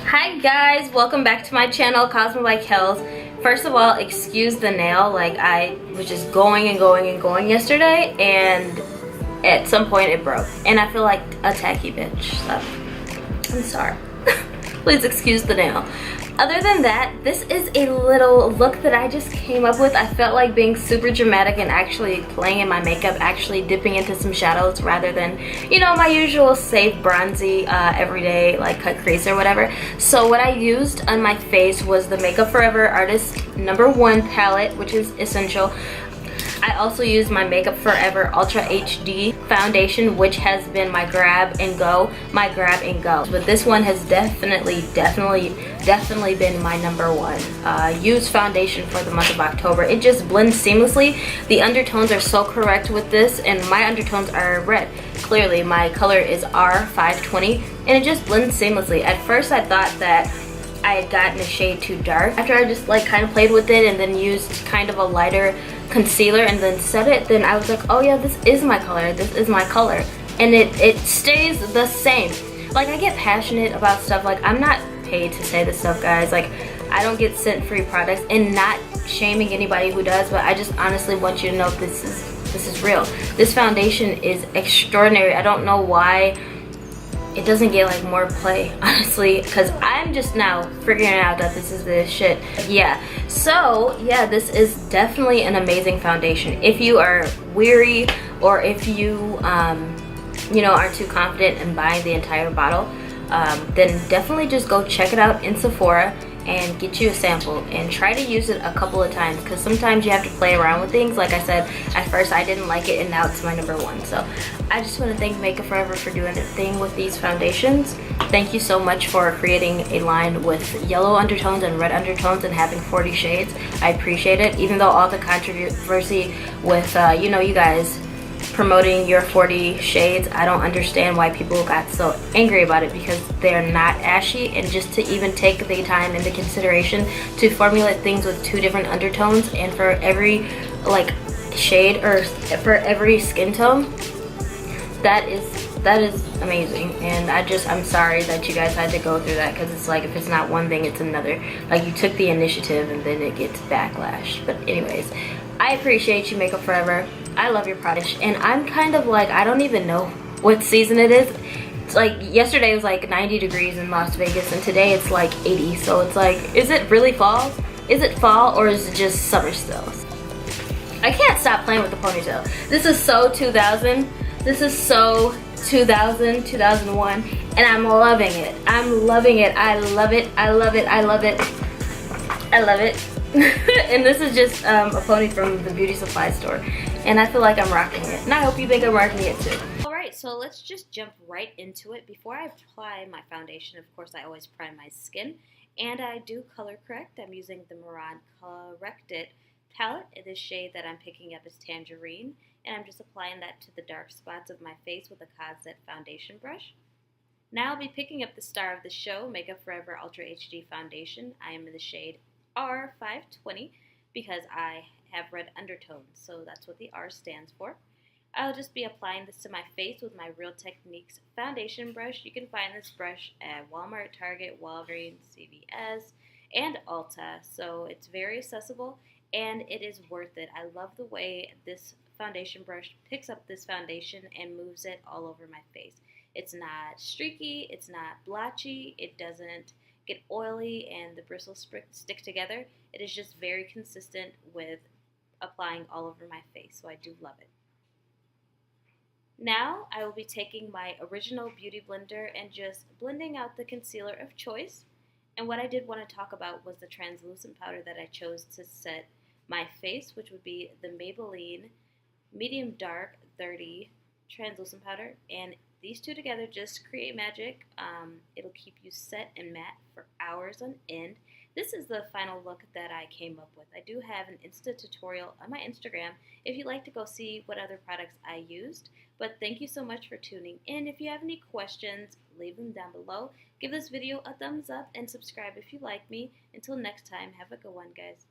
Hi guys, welcome back to my channel, Cosmo by Quellz. First of all, excuse the nail, like I was just going and going and going yesterday and at some point it broke. And I feel like a tacky bitch, so I'm sorry. Please excuse the nail. Other than that, this is a little look that I just came up with. I felt like being super dramatic and actually playing in my makeup, actually dipping into some shadows rather than, you know, my usual safe bronzy everyday like cut crease or whatever. So what I used on my face was the Makeup Forever Artist #1 palette, which is essential. I also used my Makeup Forever Ultra HD foundation, which has been my grab and go. But this one has definitely been my #1 used foundation for the month of October. It just blends seamlessly. The undertones are so correct with this, and my undertones are red. Clearly, my color is R520, and it just blends seamlessly. At first, I thought that I had gotten a shade too dark. After I just like kind of played with it and then used kind of a lighter concealer and then set it, then I was like, oh yeah, this is my color, and it stays the same. Like, I get passionate about stuff. Like, I'm not paid to say this stuff, guys. Like, I don't get sent free products, and not shaming anybody who does, but I just honestly want you to know this is real. This foundation is extraordinary. I don't know why it doesn't get like more play, honestly, because I'm just now figuring out that this is the shit. Yeah, so yeah, this is definitely an amazing foundation. If you are weary, or if you you know, aren't too confident in buying the entire bottle, then definitely just go check it out in Sephora and get you a sample and try to use it a couple of times, because sometimes you have to play around with things. Like I said, at first I didn't like it, and now it's my #1. So I just want to thank Makeup Forever for doing their thing with these foundations. Thank you so much for creating a line with yellow undertones and red undertones and having 40 shades. I appreciate it, even though all the controversy with you know, you guys promoting your 40 shades. I don't understand why people got so angry about it, because they're not ashy. And just to even take the time into consideration to formulate things with 2 different undertones, and for every like shade or for every skin tone, that is amazing. And I'm sorry that you guys had to go through that, because it's like, if it's not one thing, it's another. Like, you took the initiative and then it gets backlash. But anyways, I appreciate you, Makeup Forever. I love your product, and I'm kind of like, I don't even know what season it is. It's like, yesterday was like 90 degrees in Las Vegas, and today it's like 80. So it's like, is it really fall? Is it fall, or is it just summer still? I can't stop playing with the ponytail. This is so 2000. This is so 2000, 2001, and I'm loving it. I'm loving it. I love it. I love it. I love it. I love it. And this is just a pony from the beauty supply store, and I feel like I'm rocking it, and I hope you think I'm rocking it too. Alright, so let's just jump right into it. Before I apply my foundation, of course, I always prime my skin, and I do color correct. I'm using the Moran Correct It palette. The shade that I'm picking up is Tangerine, and I'm just applying that to the dark spots of my face with a Cosette foundation brush. Now I'll be picking up the star of the show, Makeup Forever Ultra HD foundation. I am in the shade R520 because I have red undertones, so that's what the R stands for. I'll just be applying this to my face with my Real Techniques foundation brush. You can find this brush at Walmart, Target, Walgreens, CVS, and Ulta, so it's very accessible and it is worth it. I love the way this foundation brush picks up this foundation and moves it all over my face. It's not streaky, it's not blotchy, it doesn't get oily and the bristles stick together. It is just very consistent with applying all over my face, so I do love it. Now I will be taking my original beauty blender and just blending out the concealer of choice. And what I did want to talk about was the translucent powder that I chose to set my face, which would be the Maybelline Medium Dark 30 translucent powder. And these two together just create magic. It'll keep you set and matte for hours on end. This is the final look that I came up with. I do have an Insta tutorial on my Instagram if you'd like to go see what other products I used. But thank you so much for tuning in. If you have any questions, leave them down below. Give this video a thumbs up and subscribe if you like me. Until next time, have a good one, guys.